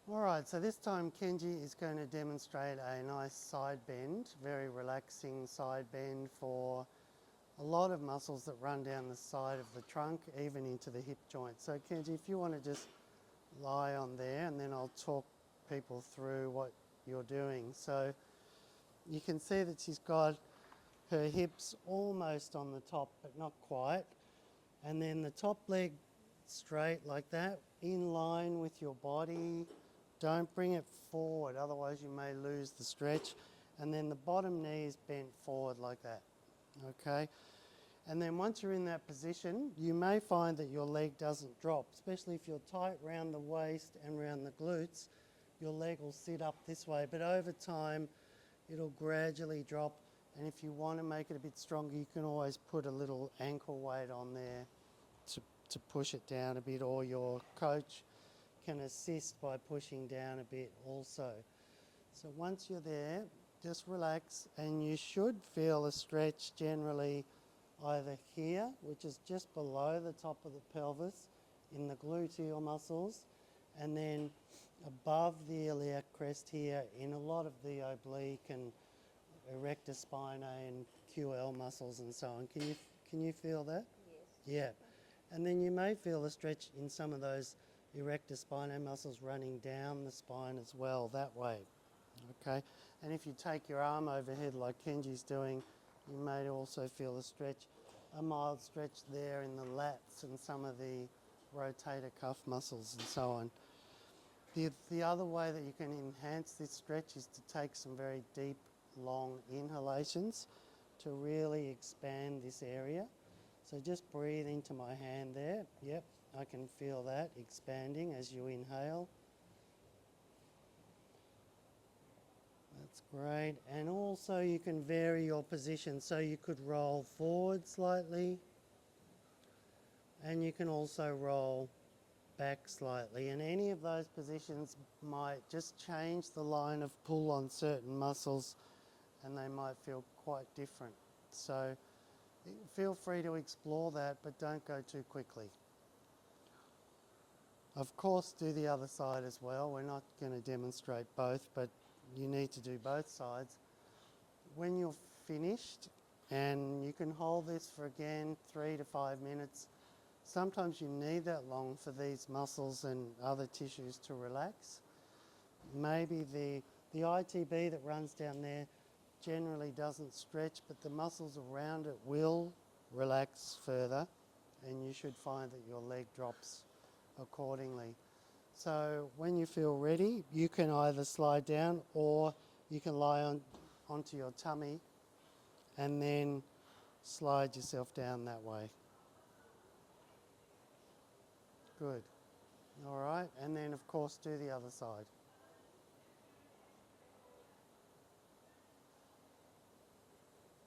Alright, so this time Kenji is going to demonstrate a nice side bend, very relaxing side bend for a lot of muscles that run down the side of the trunk, even into the hip joint. So Kenji, if you want to just lie on there and then I'll talk people through what you're doing. So you can see that she's got her hips almost on the top but not quite, and then the top leg straight like that, in line with your body. Don't bring it forward, otherwise you may lose the stretch. And then the bottom knee is bent forward like that, okay? And then once you're in that position, you may find that your leg doesn't drop, especially if you're tight around the waist and around the glutes, your leg will sit up this way, but over time it'll gradually drop. And if you want to make it a bit stronger, you can always put a little ankle weight on there to push it down a bit, or your coach can assist by pushing down a bit also. So once you're there, just relax, and you should feel a stretch generally either here, which is just below the top of the pelvis in the gluteal muscles, and then above the iliac crest here in a lot of the oblique and erector spinae and QL muscles and so on. Can you feel that? Yes. Yeah. And then you may feel a stretch in some of those erector spinae muscles running down the spine as well, that way. Okay. And if you take your arm overhead like Kenji's doing, you may also feel a stretch, a mild stretch there in the lats and some of the rotator cuff muscles and so on. The other way that you can enhance this stretch is to take some very deep, long inhalations to really expand this area. So just breathe into my hand there. Yep, I can feel that expanding as you inhale. That's great. And also you can vary your position. So you could roll forward slightly, and you can also roll back slightly. And any of those positions might just change the line of pull on certain muscles, and they might feel quite different. So feel free to explore that, but don't go too quickly. Of course, do the other side as well. We're not going to demonstrate both, but you need to do both sides. When you're finished, and you can hold this for again 3 to 5 minutes, sometimes you need that long for these muscles and other tissues to relax. Maybe the ITB that runs down there generally doesn't stretch, but the muscles around it will relax further, and you should find that your leg drops accordingly. So when you feel ready, you can either slide down or you can lie onto your tummy and then slide yourself down that way. Good. All right, and then of course do the other side.